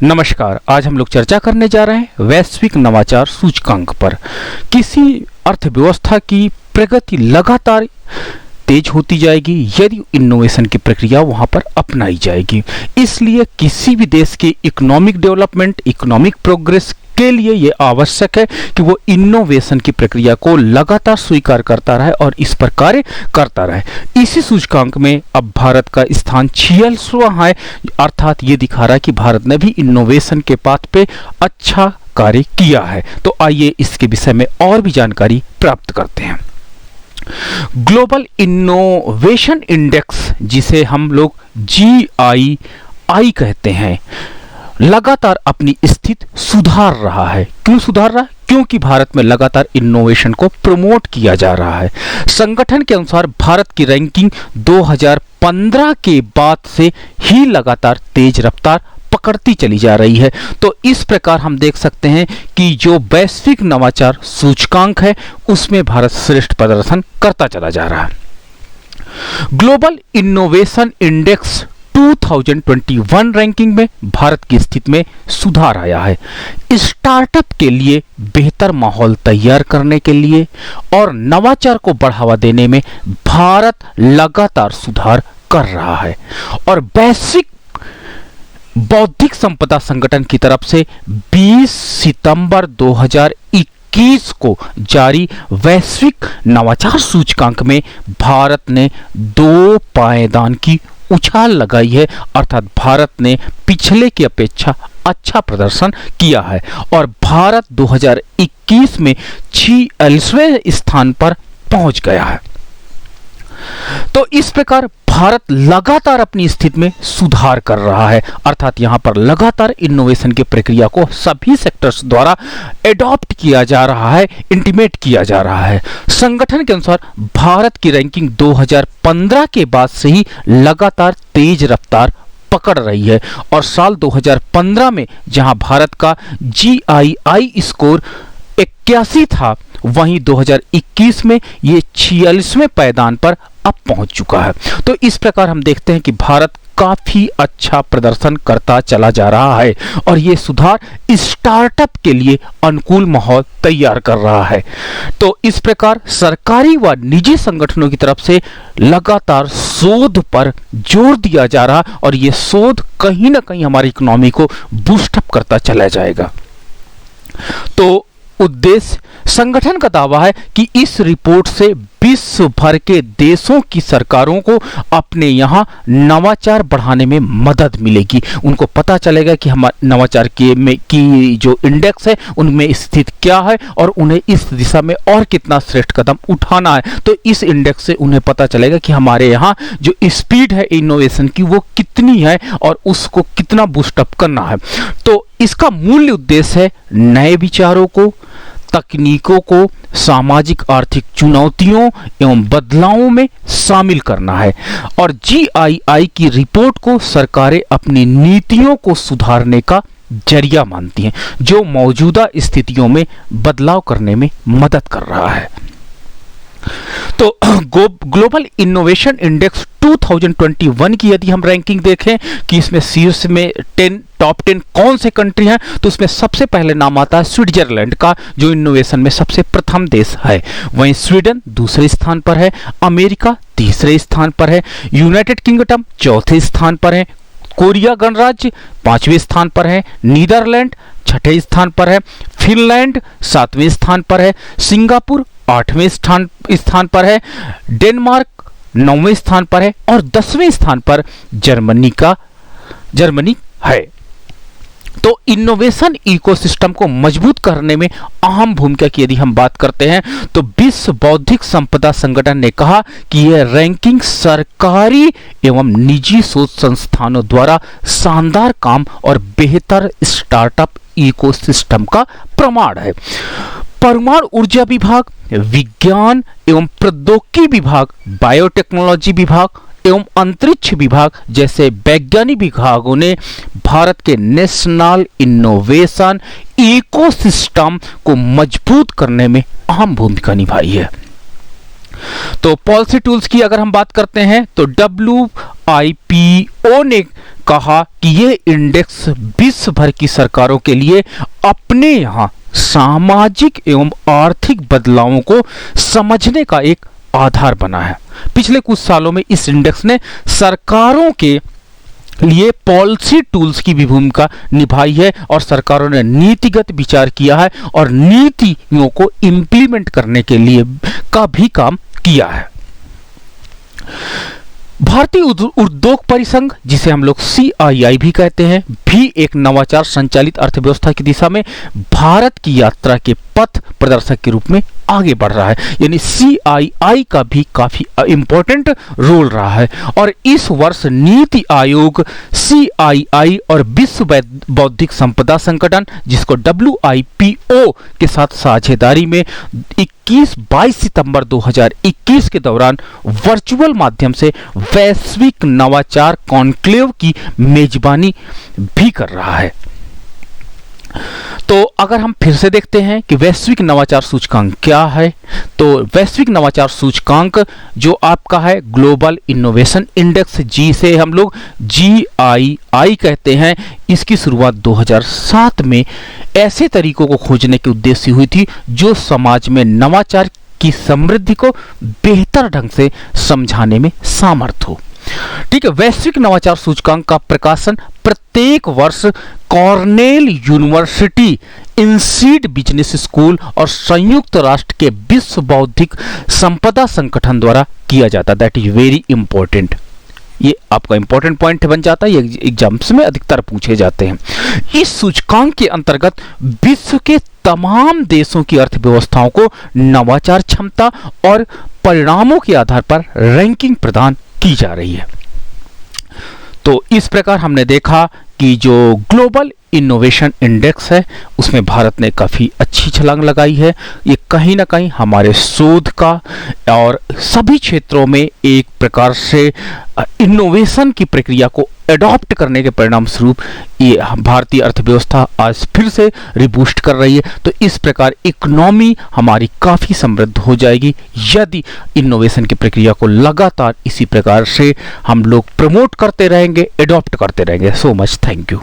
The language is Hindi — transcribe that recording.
नमस्कार। आज हम लोग चर्चा करने जा रहे हैं वैश्विक नवाचार सूचकांक पर। किसी अर्थव्यवस्था की प्रगति लगातार तेज होती जाएगी यदि इनोवेशन की प्रक्रिया वहां पर अपनाई जाएगी। इसलिए किसी भी देश की इकोनॉमिक डेवलपमेंट, इकोनॉमिक प्रोग्रेस के लिए यह आवश्यक है कि वो इनोवेशन की प्रक्रिया को लगातार स्वीकार करता रहे और इस पर कार्य करता रहे। इसी सूचकांक में अब भारत का स्थान 46वां है, अर्थात ये दिखा रहा है कि भारत ने भी इनोवेशन के पाथ पे अच्छा कार्य किया है। तो आइए इसके विषय में और भी जानकारी प्राप्त करते हैं। ग्लोबल इनोवेशन इंडेक्स, जिसे हम लोग GII कहते हैं, लगातार अपनी स्थिति सुधार रहा है। क्यों सुधार रहा है? क्योंकि भारत में लगातार इनोवेशन को प्रमोट किया जा रहा है। संगठन के अनुसार भारत की रैंकिंग 2015 के बाद से ही लगातार तेज रफ्तार पकड़ती चली जा रही है। तो इस प्रकार हम देख सकते हैं कि जो वैश्विक नवाचार सूचकांक है उसमें भारत श्रेष्ठ प्रदर्शन करता चला जा रहा है। ग्लोबल इनोवेशन इंडेक्स 2021 रैंकिंग में भारत की स्थिति में सुधार आया है। स्टार्टअप के लिए बेहतर माहौल तैयार करने के लिए और नवाचार को बढ़ावा देने में भारत लगातार सुधार कर रहा है। और वैश्विक बौद्धिक संपदा संगठन की तरफ से 20 सितंबर 2021 को जारी वैश्विक नवाचार सूचकांक में भारत ने 2 पायदान की उछाल लगाई है, अर्थात भारत ने पिछले की अपेक्षा अच्छा प्रदर्शन किया है और भारत 2021 में 46वें स्थान पर पहुंच गया है। तो इस प्रकार भारत लगातार अपनी स्थिति में सुधार कर रहा है, अर्थात यहां पर लगातार इनोवेशन की प्रक्रिया को सभी सेक्टर्स द्वारा एडॉप्ट किया जा रहा है, इंटीमेट किया जा रहा है। संगठन के अनुसार भारत की रैंकिंग 2015 के बाद से ही लगातार तेज रफ्तार पकड़ रही है और साल 2015 में जहां भारत का GII स्कोर 81 था, वहीं 2021 में ये 46वें पायदान पर अब पहुंच चुका है। तो इस प्रकार हम देखते हैं कि भारत काफी अच्छा प्रदर्शन करता चला जा रहा है और ये सुधार स्टार्टअप के लिए अनुकूल माहौल तैयार कर रहा है। तो इस प्रकार सरकारी व निजी संगठनों की तरफ से लगातार शोध पर जोर दिया जा रहा और ये शोध कहीं ना कहीं हमारी इकोनॉमी को बूस्टअप करता चला जाएगा। तो उद्देश्य, संगठन का दावा है कि इस रिपोर्ट से विश्व भर के देशों की सरकारों को अपने यहाँ नवाचार बढ़ाने में मदद मिलेगी। उनको पता चलेगा कि हमारे नवाचार की जो इंडेक्स है उनमें स्थिति क्या है और उन्हें इस दिशा में और कितना श्रेष्ठ कदम उठाना है। तो इस इंडेक्स से उन्हें पता चलेगा कि हमारे यहाँ जो स्पीड है इनोवेशन की वो कितनी है और उसको कितना बूस्टअप करना है। तो इसका मूल उद्देश्य है नए विचारों को, तकनीकों को सामाजिक आर्थिक चुनौतियों एवं बदलावों में शामिल करना है और GII की रिपोर्ट को सरकारें अपनी नीतियों को सुधारने का जरिया मानती हैं, जो मौजूदा स्थितियों में बदलाव करने में मदद कर रहा है। तो ग्लोबल इनोवेशन इंडेक्स 2021 की यदि हम रैंकिंग देखें कि इसमें शीर्ष में टॉप 10 कौन से कंट्री हैं, तो उसमें सबसे पहले नाम आता है स्विट्जरलैंड का, जो इनोवेशन में सबसे प्रथम देश है। वहीं स्वीडन दूसरे स्थान पर है, अमेरिका तीसरे स्थान पर है, यूनाइटेड किंगडम चौथे स्थान पर है, कोरिया गणराज्य 5वें स्थान पर है, नीदरलैंड 6ठे स्थान पर है, फिनलैंड 7वें स्थान पर है, सिंगापुर 8वें स्थान पर है, डेनमार्क 9वें स्थान पर है और 10वें स्थान पर जर्मनी है। तो इनोवेशन इकोसिस्टम को मजबूत करने में अहम भूमिका की यदि हम बात करते हैं तो विश्व बौद्धिक संपदा संगठन ने कहा कि यह रैंकिंग सरकारी एवं निजी शोध संस्थानों द्वारा शानदार काम और बेहतर स्टार्टअप इकोसिस्टम का प्रमाण है। परमाणु ऊर्जा विभाग, विज्ञान एवं प्रौद्योगिकी विभाग, बायोटेक्नोलॉजी विभाग एवं अंतरिक्ष विभाग जैसे वैज्ञानिक विभागों ने भारत के नेशनल इनोवेशन इकोसिस्टम को मजबूत करने में अहम भूमिका निभाई है। तो पॉलिसी टूल्स की अगर हम बात करते हैं तो WIPO ने कहा कि ये इंडेक्स विश्व भर की सरकारों के लिए अपने यहाँ सामाजिक एवं आर्थिक बदलावों को समझने का एक आधार बना है। पिछले कुछ सालों में इस इंडेक्स ने सरकारों के लिए पॉलिसी टूल्स की भी भूमिका निभाई है और सरकारों ने नीतिगत विचार किया है और नीतियों को इंप्लीमेंट करने के लिए का भी काम किया है। भारतीय उद्योग परिसंघ, जिसे हम लोग CII भी कहते हैं, भी एक नवाचार संचालित अर्थव्यवस्था की दिशा में भारत की यात्रा के पथ प्रदर्शक के रूप में आगे बढ़ रहा है। यानी CII का भी काफी इंपॉर्टेंट रोल रहा है और इस वर्ष नीति आयोग CII और विश्व बौद्धिक संपदा संगठन, जिसको WIPO के साथ साझेदारी में 21-22 सितंबर 2021 के दौरान वर्चुअल माध्यम से वैश्विक नवाचार कॉन्क्लेव की मेजबानी भी कर रहा है। तो अगर हम फिर से देखते हैं कि वैश्विक नवाचार सूचकांक क्या है, तो वैश्विक नवाचार सूचकांक जो आपका है ग्लोबल इनोवेशन इंडेक्स, जिसे हम लोग GII कहते हैं, इसकी शुरुआत 2007 में ऐसे तरीकों को खोजने के उद्देश्य से हुई थी जो समाज में नवाचार की समृद्धि को बेहतर ढंग से समझाने में सामर्थ हो। ठीक है, वैश्विक नवाचार सूचकांक का प्रकाशन प्रत्येक वर्ष Cornell university, INSEAD business school और संयुक्त राष्ट्र के विश्व बौद्धिक संपदा संगठन द्वारा किया जाता है। That is very important. ये आपका इंपॉर्टेंट पॉइंट बन जाता है, ये एग्जाम्स में अधिकतर पूछे जाते हैं। इस सूचकांक के अंतर्गत विश्व के तमाम देशों की अर्थव्यवस्थाओं को नवाचार क्षमता और परिणामों के आधार पर रैंकिंग प्रदान की जा रही है। तो इस प्रकार हमने देखा कि जो ग्लोबल इनोवेशन इंडेक्स है उसमें भारत ने काफ़ी अच्छी छलांग लगाई है। ये कहीं ना कहीं हमारे शोध का और सभी क्षेत्रों में एक प्रकार से इनोवेशन की प्रक्रिया को एडॉप्ट करने के परिणाम स्वरूप ये भारतीय अर्थव्यवस्था आज फिर से रिबूस्ट कर रही है। तो इस प्रकार इकोनॉमी हमारी काफ़ी समृद्ध हो जाएगी यदि इनोवेशन की प्रक्रिया को लगातार इसी प्रकार से हम लोग प्रमोट करते रहेंगे, एडॉप्ट करते रहेंगे। So much, thank you.